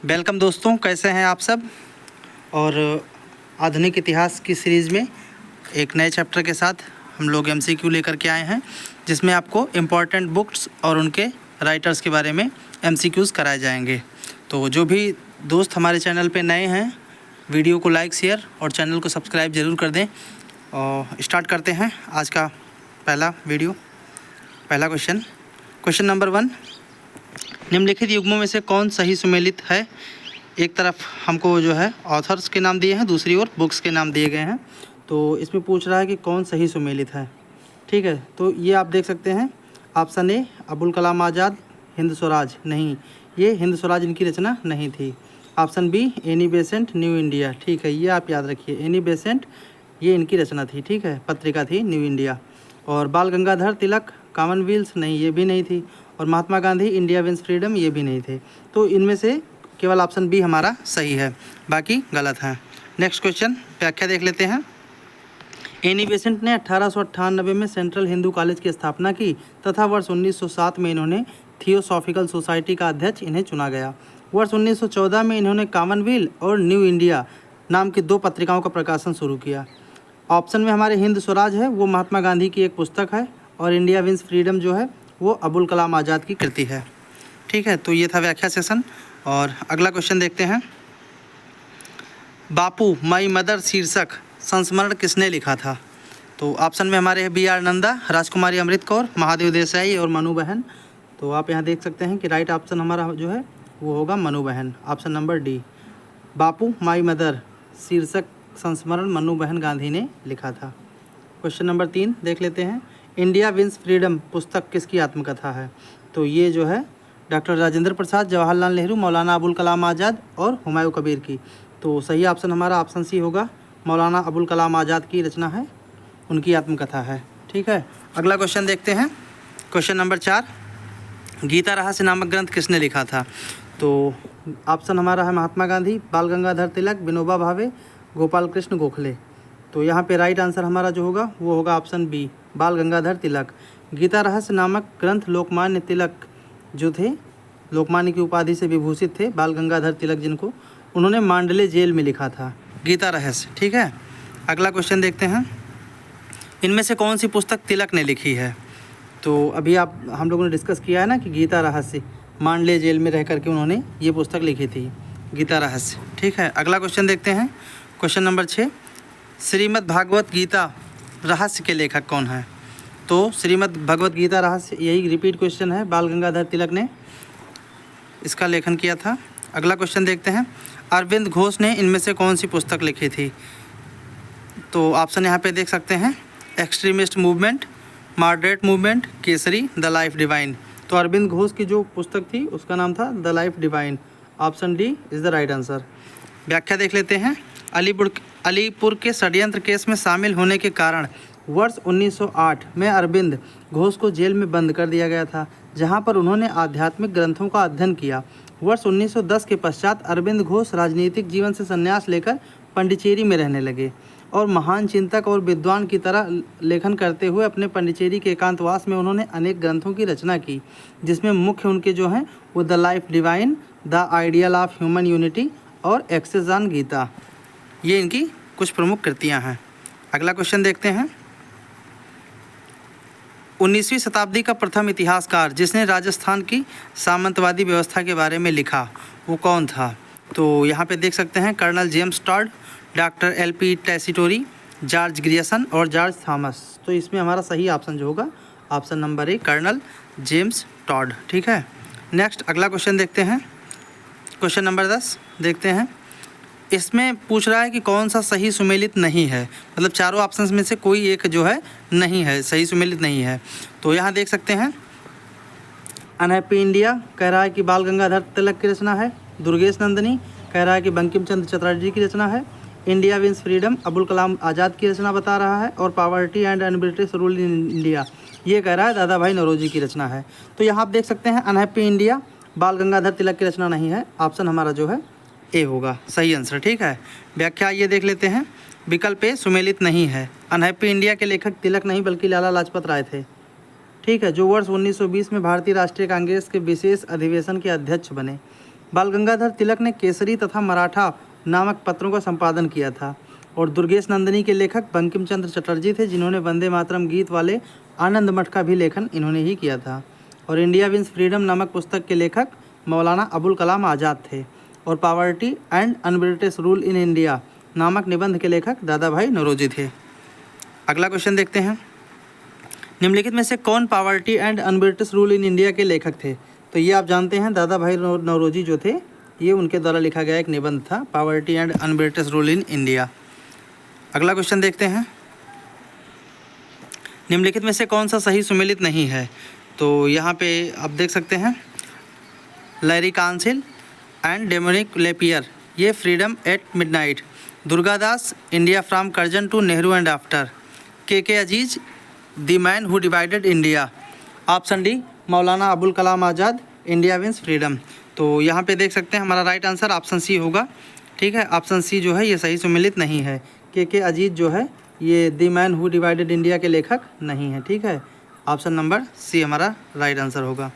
Welcome दोस्तों, कैसे हैं आप सब। और आधुनिक इतिहास की सीरीज़ में एक नए चैप्टर के साथ हम लोग एमसीक्यू लेकर के आए हैं, जिसमें आपको इम्पॉर्टेंट बुक्स और उनके राइटर्स के बारे में एमसीक्यूज़ कराए जाएंगे। तो जो भी दोस्त हमारे चैनल पे नए हैं, वीडियो को लाइक, शेयर और चैनल को सब्सक्राइब ज़रूर कर दें। और स्टार्ट करते हैं आज का पहला क्वेश्चन नंबर 1। निम्नलिखित युग्मों में से कौन सही सुमेलित है। एक तरफ हमको जो है ऑथर्स के नाम दिए हैं, दूसरी ओर बुक्स के नाम दिए गए हैं। तो इसमें पूछ रहा है कि कौन सही सुमेलित है। ठीक है, तो ये आप देख सकते हैं। ऑप्शन ए अबुल कलाम आज़ाद, हिंद स्वराज। नहीं, ये हिंद स्वराज इनकी रचना नहीं थी। Option be Annie Besant, new India. ठीक है, ये आप याद रखिए, एनी बेसेंट ये इनकी रचना थी। ठीक है, पत्रिका थी न्यू इंडिया। और बाल गंगाधर तिलक कॉमनवेल्थ, नहीं, ये भी नहीं थी। और Mahatma Gandhi India wins freedom, ये भी नहीं थे। तो इनमें से केवल ऑप्शन बी हमारा सही है, बाकी गलत है। नेक्स्ट क्वेश्चन, व्याख्या देख लेते हैं। एनी बेसेंट ने 1898 में सेंट्रल हिंदू कॉलेज की स्थापना की तथा वर्ष 1907 में इन्होंने थियोसॉफिकल सोसाइटी का अध्यक्ष इन्हें चुना गया। वर्ष 1914 में इन्होंने कॉमनवेल्थ और न्यू इंडिया नाम की 2 पत्रिकाओं का प्रकाशन शुरू किया। ऑप्शन में हमारे हिंद स्वराज है, वो महात्मा गांधी की एक पुस्तक है। और इंडिया विंस फ्रीडम जो है वो अबुल कलाम आज़ाद की कृति है। ठीक है, तो ये था व्याख्या सेशन। और अगला क्वेश्चन देखते हैं। बापू माई मदर शीर्षक संस्मरण किसने लिखा था। तो ऑप्शन में हमारे हैं बी.आर. नंदा, राजकुमारी अमृत कौर, महादेव देसाई और मनु बहन। तो आप यहाँ देख सकते हैं कि राइट ऑप्शन हमारा जो है वो होगा मनु बहन, option number D. Bapu my mother शीर्षक संस्मरण मनु बहन गांधी ने लिखा था। क्वेश्चन नंबर 3 देख लेते हैं। इंडिया विंस फ्रीडम पुस्तक किसकी आत्मकथा है। तो ये जो है डॉक्टर राजेंद्र प्रसाद, जवाहरलाल नेहरू, मौलाना अबुल कलाम आज़ाद और हुमायूं कबीर की। तो सही ऑप्शन हमारा ऑप्शन सी होगा, मौलाना अबुल कलाम आज़ाद की रचना है, उनकी आत्मकथा है। ठीक है, अगला क्वेश्चन देखते हैं। क्वेश्चन नंबर 4, गीता रहस्य नामक ग्रंथ किसने लिखा था। तो ऑप्शन हमारा है महात्मा गांधी, बाल गंगाधर तिलक, विनोबा भावे, गोपाल कृष्ण गोखले। तो यहाँ पे राइट आंसर हमारा जो होगा वो होगा ऑप्शन बी, बाल गंगाधर तिलक। गीता रहस्य नामक ग्रंथ लोकमान्य तिलक जो थे, लोकमान्य की उपाधि से विभूषित थे बाल गंगाधर तिलक जिनको, उन्होंने मांडले जेल में लिखा था गीता रहस्य। ठीक है, अगला क्वेश्चन देखते हैं। इनमें से कौन सी पुस्तक तिलक ने लिखी है। तो अभी हम लोगों ने डिस्कस किया है ना कि गीता रहस्य मांडले जेल में रह करके उन्होंने ये पुस्तक लिखी थी, गीता रहस्य। ठीक है, अगला क्वेश्चन देखते हैं। क्वेश्चन नंबर 6, श्रीमद् भागवत गीता रहस्य के लेखक कौन है। तो श्रीमद् भगवत गीता रहस्य, यही रिपीट क्वेश्चन है, बाल गंगाधर तिलक ने इसका लेखन किया था। अगला क्वेश्चन देखते हैं। अरविंद घोष ने इनमें से कौन सी पुस्तक लिखी थी। तो ऑप्शन यहाँ पे देख सकते हैं, extremist movement, moderate movement, Kesari, the life divine. तो अरविंद घोष की जो पुस्तक थी उसका नाम था the life divine, option D is the right answer. व्याख्या देख लेते हैं। अलीपुर के षड्यंत्र केस में शामिल होने के कारण वर्ष 1908 में अरविंद घोष को जेल में बंद कर दिया गया था, जहां पर उन्होंने आध्यात्मिक ग्रंथों का अध्ययन किया। वर्ष 1910 के पश्चात अरविंद घोष राजनीतिक जीवन से संन्यास लेकर पंडिचेरी में रहने लगे और महान चिंतक और विद्वान की तरह लेखन करते हुए अपने पंडिचेरी के एकांतवास में उन्होंने अनेक ग्रंथों की रचना की, जिसमें मुख्य उनके जो हैं वो the life divine, the ideal of human unity और एक्सेस ऑन गीता, ये इनकी कुछ प्रमुख कृतियां हैं। अगला क्वेश्चन देखते हैं। 19वीं शताब्दी का प्रथम इतिहासकार जिसने राजस्थान की सामंतवादी व्यवस्था के बारे में लिखा वो कौन था। तो यहाँ पे देख सकते हैं colonel James Tod, doctor L P. Tessitori, George Grierson और जॉर्ज थॉमस। तो इसमें हमारा सही ऑप्शन जो होगा option number A, colonel James Tod. ठीक है, नेक्स्ट अगला क्वेश्चन देखते हैं। क्वेश्चन नंबर 10 देखते हैं। इसमें पूछ रहा है कि कौन सा सही सुमेलित नहीं है, मतलब चारों ऑप्शंस में से कोई एक जो है नहीं है, सही सुमेलित नहीं है। तो यहाँ देख सकते हैं, अनहैप्पी इंडिया कह रहा है कि बाल गंगाधर तिलक की रचना है, दुर्गेश नंदिनी कह रहा है कि बंकिम चंद्र चटर्जी की रचना है, India wins freedom Abul Kalam Azad की रचना बता रहा है, और poverty and un-British rule in India ये कह रहा है दादा भाई नौरोजी की रचना है। तो यहाँ आप देख सकते हैं अनहैप्पी इंडिया बाल गंगाधर तिलक की रचना नहीं है, ऑप्शन हमारा जो है ए होगा सही आंसर। ठीक है, व्याख्या ये देख लेते हैं। विकल्प ए सुमेलित नहीं है। अनहैप्पी इंडिया के लेखक तिलक नहीं बल्कि लाला लाजपत राय थे। ठीक है, जो वर्ष 1920 में भारतीय राष्ट्रीय कांग्रेस के विशेष अधिवेशन के अध्यक्ष बने। बाल गंगाधर तिलक ने केसरी तथा मराठा नामक पत्रों का संपादन किया था। और दुर्गेश नंदिनी के लेखक बंकिम चंद्र चटर्जी थे, जिन्होंने वंदे मातरम गीत वाले आनंद मठ का भी लेखन इन्होंने ही किया था। और इंडिया विंस फ्रीडम नामक पुस्तक के लेखक मौलाना अबुल कलाम आज़ाद थे। और poverty and un-British rule in India नामक निबंध के लेखक दादा भाई नौरोजी थे। अगला क्वेश्चन देखते हैं, निम्नलिखित में से कौन poverty and un-British rule in India के लेखक थे? तो ये आप जानते हैं दादा भाई नौरोजी जो थे, ये उनके द्वारा लिखा गया एक निबंध था, poverty and un-British rule in India. अगला क्वेश्चन देखते हैं, निम्नलिखित में से कौन सा सही सुमेलित नहीं है? तो यहाँ पे आप देख सकते हैं, Larry Collins and Dominique Lapierre, ये freedom at midnight, Durgadas, India from Curzon to Nehru and after, K Aziz, the man who divided India. Option D Maulana Abul Kalam Azad, India wins freedom. तो यहाँ पे देख सकते हैं हमारा राइट आंसर ऑप्शन सी होगा। ठीक है, ऑप्शन सी जो है ये सही सुमेलित नहीं है। के अजीज जो है ये the man who divided India के लेखक नहीं है। ठीक है, ऑप्शन नंबर सी हमारा राइट आंसर होगा।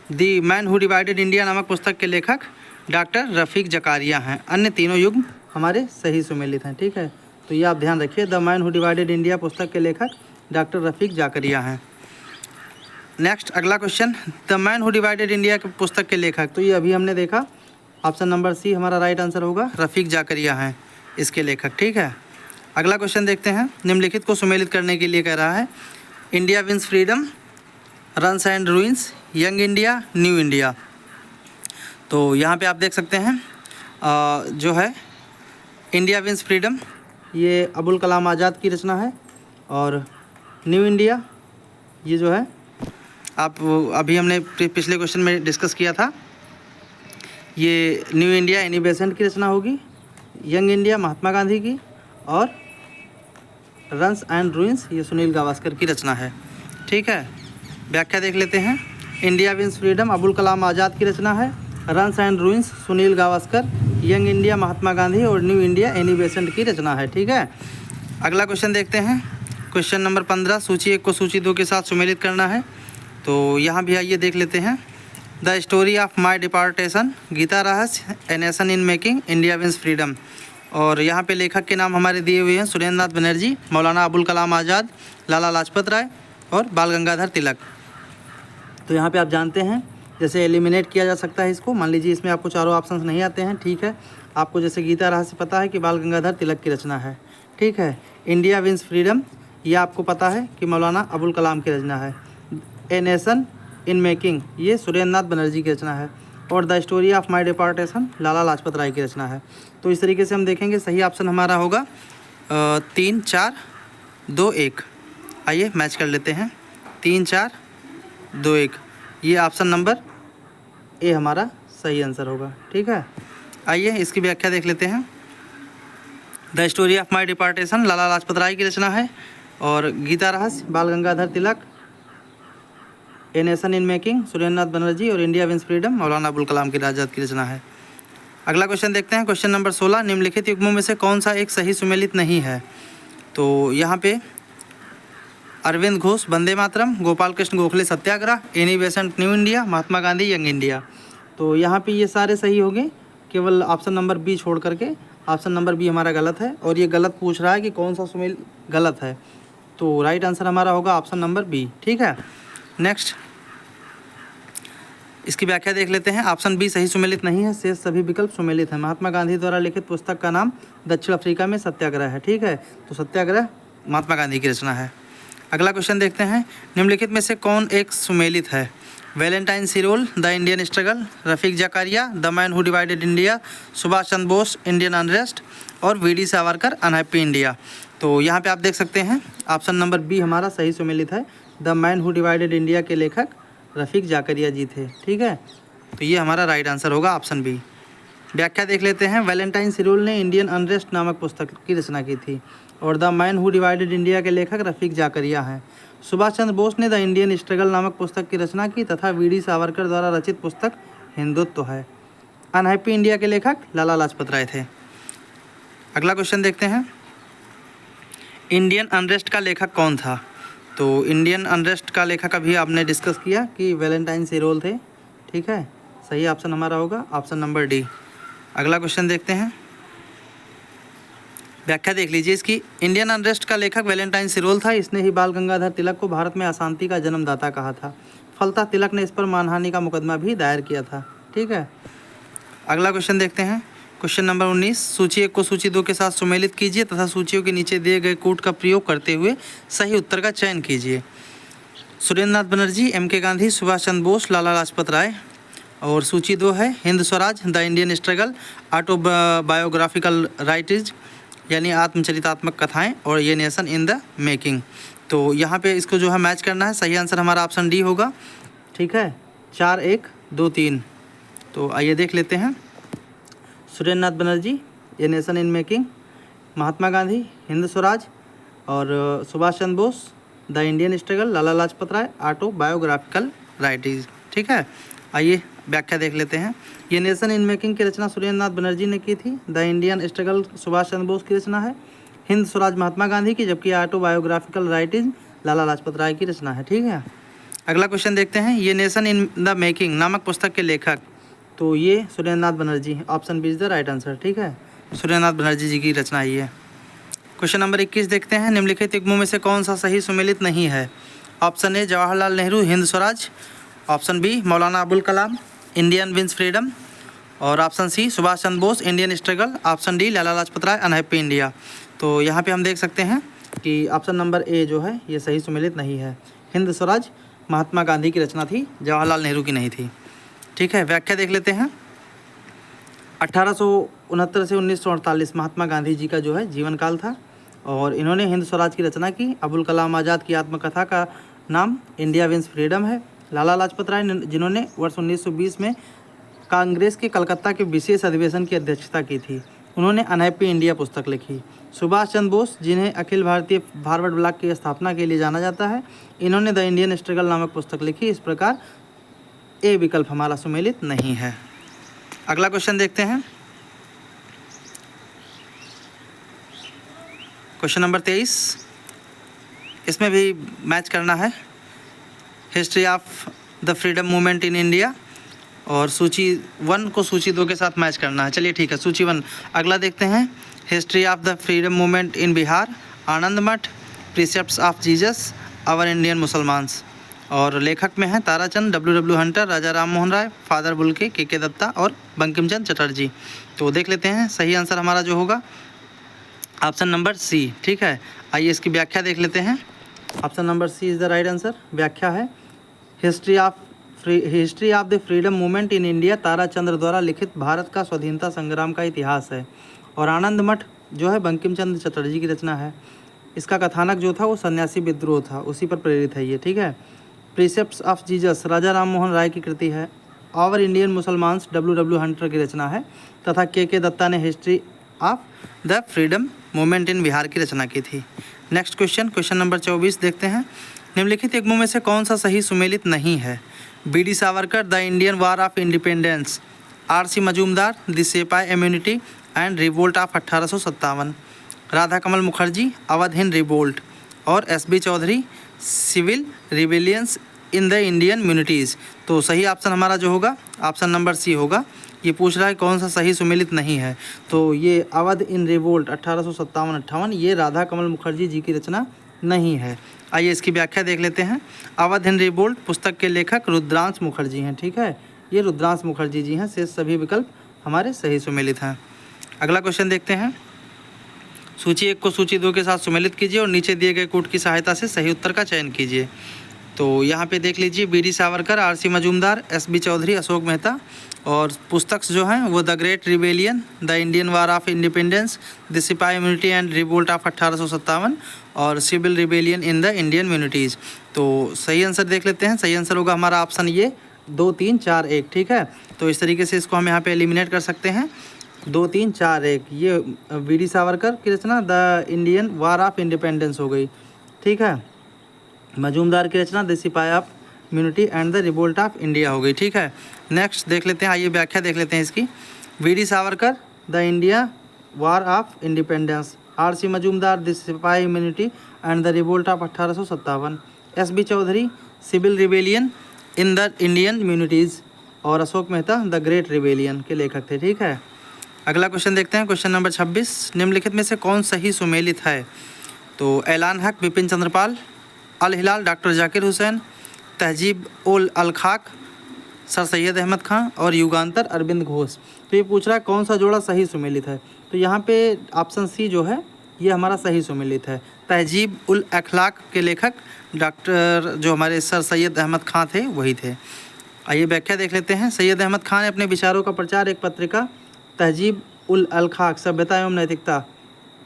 The man who divided India नामक पुस्तक के लेखक डॉक्टर रफ़ीक जकारिया हैं। अन्य तीनों युग्म हमारे सही सुमेलित हैं। ठीक है, तो ये आप ध्यान रखिए, the man who divided India पुस्तक के लेखक डॉक्टर रफ़ीक जकारिया हैं। नेक्स्ट अगला question, the man who divided India के पुस्तक के लेखक, तो ये अभी हमने देखा, ऑप्शन नंबर सी हमारा राइट आंसर होगा, रफ़ीक जकारिया हैं इसके लेखक। ठीक है, अगला क्वेश्चन देखते हैं, निम्नलिखित को सुमेलित करने के लिए कह रहा है, India wins freedom, runs and ruins, young India, new India. तो यहाँ पे आप देख सकते हैं जो है इंडिया विंस फ्रीडम ये अबुल कलाम आज़ाद की रचना है। और न्यू इंडिया ये जो है आप अभी हमने पिछले क्वेश्चन में डिस्कस किया था, ये न्यू इंडिया एनी बेसेंट की रचना होगी। यंग इंडिया महात्मा गांधी की, और रन्स एंड रूइंस ये सुनील गावस्कर की रचना है। ठीक है, व्याख्या देख लेते हैं, India wins freedom Abul Kalam Azad की रचना है, runs and ruins Sunil Gavaskar, young India Mahatma Gandhi और न्यू इंडिया एनी बेसेंट की रचना है। ठीक है, अगला क्वेश्चन देखते हैं, क्वेश्चन नंबर 15, सूची 1 को सूची 2 के साथ सुमेलित करना है। तो यहाँ भी आइए देख लेते हैं, the story of my deportation, Gita Rahasya, a nation in making, India wins freedom. और यहाँ पे लेखक के नाम हमारे दिए हुए हैं, सुरेंद्र नाथ बनर्जी, मौलाना अबुल कलाम आज़ाद, लाला लाजपत राय और बाल गंगाधर तिलक। तो यहाँ पे आप जानते हैं जैसे एलिमिनेट किया जा सकता है इसको, मान लीजिए इसमें आपको चारों ऑप्शंस नहीं आते हैं। ठीक है, आपको जैसे गीता रहस्य पता है कि बाल गंगाधर तिलक की रचना है। ठीक है, इंडिया विंस फ्रीडम ये आपको पता है कि मौलाना अबुल कलाम की रचना है। ए नेशन इन मेकिंग ये सुरेंद्र नाथ बनर्जी की रचना है। और the story of my deportation Lala Lajpat Rai की रचना है। तो इस तरीके से हम देखेंगे, सही ऑप्शन हमारा होगा 3, 4, 2, 1। आइए मैच कर लेते हैं, 3, 4, 2, 1, ये ऑप्शन नंबर ए हमारा सही आंसर होगा। ठीक है, आइए इसकी व्याख्या देख लेते हैं, the story of my deportation Lala Lajpat Rai की रचना है, और Gita Rahasya Bal Gangadhar Tilak, a nation in making Surendra Nath Banerjee और इंडिया विंस फ्रीडम मौलाना अबुल कलाम की आज़ाद की रचना है। अगला क्वेश्चन देखते हैं, क्वेश्चन नंबर 16, निम्नलिखित युग्मों में से कौन सा एक सही सुमेलित नहीं है? तो यहाँ पे अरविंद घोष वंदे मातरम, गोपाल कृष्ण गोखले सत्याग्रह, Annie Besant new India, Mahatma Gandhi young India. तो यहाँ पे ये सारे सही हो गए, केवल ऑप्शन नंबर बी छोड़ करके ऑप्शन नंबर बी हमारा गलत है। और ये गलत पूछ रहा है कि कौन सा सुमेल गलत है, तो राइट आंसर हमारा होगा ऑप्शन नंबर बी। ठीक है, नेक्स्ट इसकी व्याख्या देख लेते हैं, ऑप्शन बी सही सुमेलित नहीं है, शेष सभी विकल्प सुमेलित हैं। महात्मा गांधी द्वारा लिखित पुस्तक का नाम दक्षिण अफ्रीका में सत्याग्रह है। ठीक है, तो सत्याग्रह महात्मा गांधी की रचना है। अगला क्वेश्चन देखते हैं, निम्नलिखित में से कौन एक सुमेलित है? Valentine Chirol, the Indian struggle, Rafiq Zakaria, the man who divided India, Subhash Chandra Bose, Indian unrest और वी.डी. Savarkar, unhappy India. तो यहाँ पे आप देख सकते हैं ऑप्शन नंबर बी हमारा सही सुमेलित है, the man who divided India के लेखक रफ़ीक जकारिया जी थे। ठीक है, तो ये हमारा राइट आंसर होगा ऑप्शन बी। व्याख्या देख लेते हैं, वैलेंटाइन सिरोल ने इंडियन अनरेस्ट नामक पुस्तक की रचना की थी, और the man who divided India के लेखक रफ़ीक जकारिया हैं। सुभाष चंद्र बोस ने द इंडियन स्ट्रगल नामक पुस्तक की रचना की तथा वी.डी. सावरकर द्वारा रचित पुस्तक हिंदुत्व है। अनहैप्पी इंडिया के लेखक लाला लाजपत राय थे। अगला क्वेश्चन देखते हैं, इंडियन अनरेस्ट का लेखक कौन था? तो इंडियन अनरेस्ट का लेखक अभी आपने डिस्कस किया कि वैलेंटाइन सिरोल थे। ठीक है, सही ऑप्शन हमारा होगा ऑप्शन नंबर डी। अगला क्वेश्चन देखते हैं, व्याख्या देख लीजिए इसकी। इंडियन अनरेस्ट का लेखक वैलेंटाइन सिरोल था। इसने ही बाल गंगाधर तिलक को भारत में अशांति का जन्मदाता कहा था। फलतः तिलक ने इस पर मानहानि का मुकदमा भी दायर किया था। ठीक है, अगला क्वेश्चन देखते हैं, क्वेश्चन नंबर 19। सूची 1 को सूची 2 के साथ सुमेलित कीजिए तथा सूचियों के नीचे दिए गए कूट का प्रयोग करते हुए सही उत्तर का चयन कीजिए। सुरेंद्र नाथ बनर्जी, M.K. गांधी, सुभाष चंद्र बोस, लाला लाजपत राय। और सूची 2 है Hind Swaraj, the Indian struggle, autobiographical writings यानी आत्मचरितात्मक कथाएं, और ये नेशन इन द मेकिंग। तो यहाँ पे इसको जो है मैच करना है। सही आंसर हमारा ऑप्शन डी होगा। ठीक है, 4 1 2 3। तो आइए देख लेते हैं। सुरेंद्र नाथ बनर्जी, ये nation in making, Mahatma Gandhi, Hind Swaraj, और Subhash Chandra Bose, the Indian struggle, Lala Lajpat Rai, autobiographical writings. ठीक है, आइए व्याख्या देख लेते हैं। ये नेशन इन मेकिंग की रचना सुरेंद्र नाथ बनर्जी ने की थी। The Indian struggle Subhash Chandra Bose की रचना है। हिंद स्वराज महात्मा गांधी की, जबकि ऑटोबायोग्राफिकल राइटिज लाला लाजपत राय की रचना है। ठीक है, अगला क्वेश्चन देखते हैं। ये नेशन इन द मेकिंग नामक पुस्तक के लेखक, तो ये Surendra Nath Banerjee, option B is the right answer. ठीक है, सुरेंद्र नाथ बनर्जी जी की रचना है ये। क्वेश्चन नंबर 21 देखते हैं। निम्नलिखित युग्मों में से कौन सा सही सुमेलित नहीं है? Option A Jawaharlal Nehru, Hind Swaraj. Option B Maulana Abul Kalam, Indian wins freedom. और option C Subhash Chandra Bose, Indian struggle. Option D Lala Lajpat Rai, unhappy India. तो यहाँ पे हम देख सकते हैं कि ऑप्शन नंबर ए जो है ये सही सुमेलित नहीं है। हिंद स्वराज महात्मा गांधी की रचना थी, जवाहरलाल नेहरू की नहीं थी। ठीक है, व्याख्या देख लेते हैं। 1869 से 1948 महात्मा गांधी जी का जो है जीवन काल था, और इन्होंने हिंद स्वराज की रचना की। अबुल कलाम आज़ाद की आत्मकथा का नाम इंडिया विंस फ्रीडम है। लाला लाजपत राय जिन्होंने वर्ष 1920 में कांग्रेस के कलकत्ता के विशेष अधिवेशन की अध्यक्षता की थी, उन्होंने अनहैप्पी इंडिया पुस्तक लिखी। सुभाष चंद्र बोस, जिन्हें अखिल भारतीय फॉरवर्ड ब्लॉक की स्थापना के लिए जाना जाता है, इन्होंने द इंडियन स्ट्रगल नामक पुस्तक लिखी। इस प्रकार ए विकल्प हमारा सुमेलित नहीं है। अगला क्वेश्चन देखते हैं, क्वेश्चन नंबर 23। इसमें भी मैच करना है। History of the freedom movement in India, और सूची 1 को सूची 2 के साथ मैच करना है। चलिए ठीक है, सूची 1। अगला देखते हैं, history of the freedom movement in Bihar, Anand Math, precepts of Jesus, our Indian Musalmans. और लेखक में है Tarachand, W Hunter, Raja Ram Mohan Roy, father Bulcke, K Dutta और बंकिम चंद्र चटर्जी। तो देख लेते हैं, सही आंसर हमारा जो होगा ऑप्शन नंबर सी। ठीक है, आइए इसकी व्याख्या देख लेते हैं। Option number C is the right answer. व्याख्या है, history of the freedom movement in India Tarachandra द्वारा लिखित भारत का स्वाधीनता संग्राम का इतिहास है। और आनंद मठ जो है बंकिम चंद्र चटर्जी की रचना है। इसका कथानक जो था वो सन्यासी विद्रोह था, उसी पर प्रेरित है ये। ठीक है, प्रिसेप्ट्स ऑफ जीसस राजा राम मोहन राय की कृति है। आवर इंडियन मुसलमान्स डब्ल्यू हंटर की रचना है, तथा के दत्ता ने history of the freedom movement in Bihar की रचना की थी। नेक्स्ट क्वेश्चन, क्वेश्चन नंबर 24 देखते हैं। निम्नलिखित युग्मों में से कौन सा सही सुमेलित नहीं है? B D. Savarkar, the Indian war of independence, R C. Majumdar, the sipahi immunity and revolt of 1857, Radha Kamal Mukherjee, Awadh Hind revolt, और S B. Chaudhuri, civil rebellions in the Indian mutinies. तो सही ऑप्शन हमारा जो होगा ऑप्शन नंबर सी होगा। ये पूछ रहा है कौन सा सही सुमेलित नहीं है, तो ये अवध इन रिवोल्ट 1857-58 ये राधा कमल मुखर्जी जी की रचना नहीं है। आइए इसकी व्याख्या देख लेते हैं। अवध इन रिवोल्ट पुस्तक के लेखक रुद्रांश मुखर्जी हैं। ठीक है, ये रुद्रांश मुखर्जी जी हैं। शेष सभी विकल्प हमारे सही सुमेलित हैं। अगला क्वेश्चन देखते हैं। सूची 1 को सूची 2 के साथ सुमेलित कीजिए और नीचे दिए गए कूट की सहायता से सही उत्तर का चयन कीजिए। तो यहाँ पे देख लीजिए, B D. Savarkar, R C. Majumdar, S B. Chaudhuri, Ashok Mehta, और पुस्तक जो हैं वो the great rebellion, the Indian war of independence, the sipahi immunity and revolt of 1857 और civil rebellion in the Indian mutinies. तो सही आंसर देख लेते हैं। सही आंसर होगा हमारा ऑप्शन ये 2 3 4 1। ठीक है, तो इस तरीके से इसको हम यहाँ पे एलिमिनेट कर सकते हैं। 2 3 4 1 ये बी.डी. सावरकर की रचना the Indian war of independence हो गई। ठीक है, मजूमदार की रचना the sipahi of immunity and the revolt of India हो गई। ठीक है, नेक्स्ट देख लेते हैं। आइए व्याख्या देख लेते हैं इसकी। B D. Savarkar, the India war of independence, R C. Majumdar, the sipahi immunity and the revolt of 1857, S B. Chaudhuri, civil rebellion in the Indian mutinies, और Ashok Mehta the great rebellion के लेखक थे। ठीक है, अगला क्वेश्चन देखते हैं। क्वेश्चन नंबर 26, निम्नलिखित में से कौन सही सुमेलित है? तो ऐलान हक बिपिन चंद्रपाल, अल हिलाल डॉक्टर जाकिर हुसैन, तहजीब उल अलखाक सर सैयद अहमद खां और युगांतर अरविंद घोष। तो ये पूछ रहा है कौन सा जोड़ा सही सुमेलित है। तो यहाँ पे ऑप्शन सी जो है ये हमारा सही सुमेलित है। तहजीब उल अखलाक के लेखक डॉक्टर जो हमारे सर सैयद अहमद खां थे वही थे। आइए व्याख्या देख लेते हैं। सैयद अहमद खां ने अपने विचारों का प्रचार एक पत्रिका तहजीब उल अलखाक सभ्यता एवं नैतिकता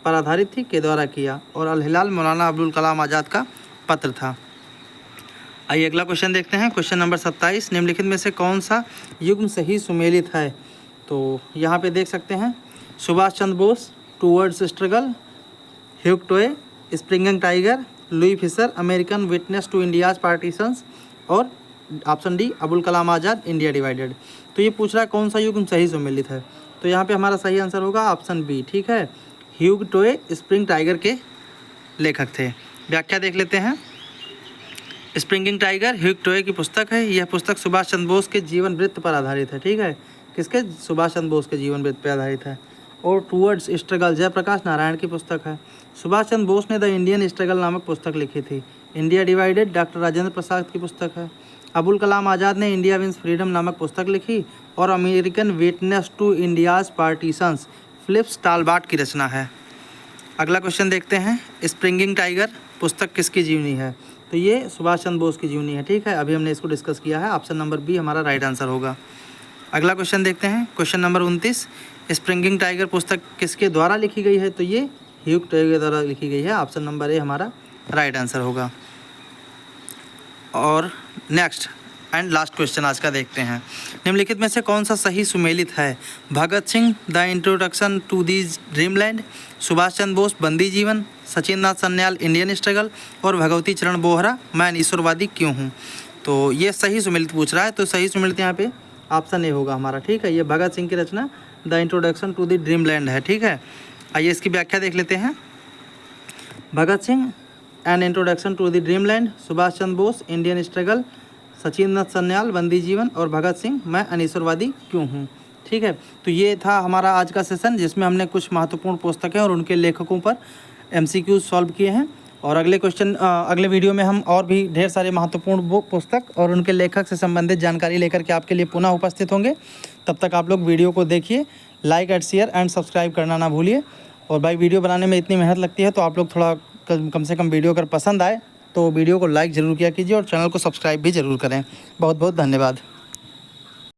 पर आधारित थी के द्वारा किया और अल हिलाल मौलाना अब्दुल कलाम आज़ाद का पत्र था। आइए अगला क्वेश्चन देखते हैं। क्वेश्चन नंबर 27, निम्नलिखित में से कौन सा युग्म सही सुमेलित है? तो यहाँ पे देख सकते हैं Subhash Chandra Bose, towards struggle, Hugh Toye, springing tiger, Louis Fischer, American witness to India's partitions और option D Abul Kalam Azad India divided. तो ये पूछ रहा है कौन सा युग्म सही सुमेलित है। तो यहाँ पे हमारा सही आंसर होगा ऑप्शन बी। ठीक है, ह्यूग टोए स्प्रिंग टाइगर के लेखक थे। व्याख्या देख लेते हैं। स्प्रिंगिंग टाइगर ह्यूग टोए की पुस्तक है। यह पुस्तक सुभाष चंद्र बोस के जीवन वृत्त पर आधारित है। ठीक है, किसके? सुभाष चंद्र बोस के जीवन वृत्त पर आधारित है। और टूवर्ड्स स्ट्रगल जयप्रकाश नारायण की पुस्तक है। सुभाष चंद्र बोस ने द इंडियन स्ट्रगल नामक पुस्तक लिखी थी। India divided doctor Rajendra Prasad की पुस्तक है। अबुल कलाम आज़ाद ने इंडिया विंस फ्रीडम नामक पुस्तक लिखी और American witness to India's partitions Phillips Talbot की रचना है। अगला क्वेश्चन देखते हैं। स्प्रिंगिंग टाइगर पुस्तक किसकी जीवनी है? तो ये सुभाष चंद्र बोस की जीवनी है। ठीक है, अभी हमने इसको डिस्कस किया है। ऑप्शन नंबर बी हमारा राइट आंसर होगा। अगला क्वेश्चन देखते हैं। क्वेश्चन नंबर 29, स्प्रिंगिंग टाइगर पुस्तक किसके द्वारा लिखी गई है? तो ये ह्यूग टोए के द्वारा लिखी गई है। ऑप्शन नंबर ए हमारा राइट आंसर होगा। और नेक्स्ट एंड लास्ट क्वेश्चन आज का देखते हैं। निम्नलिखित में से कौन सा सही सुमेलित है? Bhagat Singh the introduction to the dreamland, Subhash Chandra Bose Bandi Jivan, Sachin Nath Sanyal Indian struggle और भगवती चरण बोहरा मैं ईश्वरवादी क्यों हूँ। तो ये सही सुमेलित पूछ रहा है। तो सही सुमेलित यहाँ पे ऑप्शन ए होगा हमारा। ठीक है, ये भगत सिंह की रचना the introduction to the dreamland है। ठीक है, आइए इसकी व्याख्या देख लेते हैं। Bhagat Singh an introduction to the dreamland, Subhash Chandra Bose Indian struggle, Sachin Nath Sanyal Bandi Jivan और भगत सिंह मैं अनीश्वरवादी क्यों हूँ। ठीक है, तो ये था हमारा आज का सेशन जिसमें हमने कुछ महत्वपूर्ण पुस्तकें और उनके लेखकों पर MCQ सॉल्व किए हैं। और अगले वीडियो में हम और भी ढेर सारे महत्वपूर्ण पुस्तक और उनके लेखक से संबंधित जानकारी लेकर के आपके लिए पुनः उपस्थित होंगे। तब तक आप लोग वीडियो को देखिए, like and share and subscribe करना ना भूलिए। और भाई वीडियो बनाने में इतनी मेहनत लगती है तो आप लोग थोड़ा कम से कम वीडियो अगर पसंद आए तो वीडियो को लाइक ज़रूर किया कीजिए और चैनल को सब्सक्राइब भी ज़रूर करें। बहुत बहुत धन्यवाद।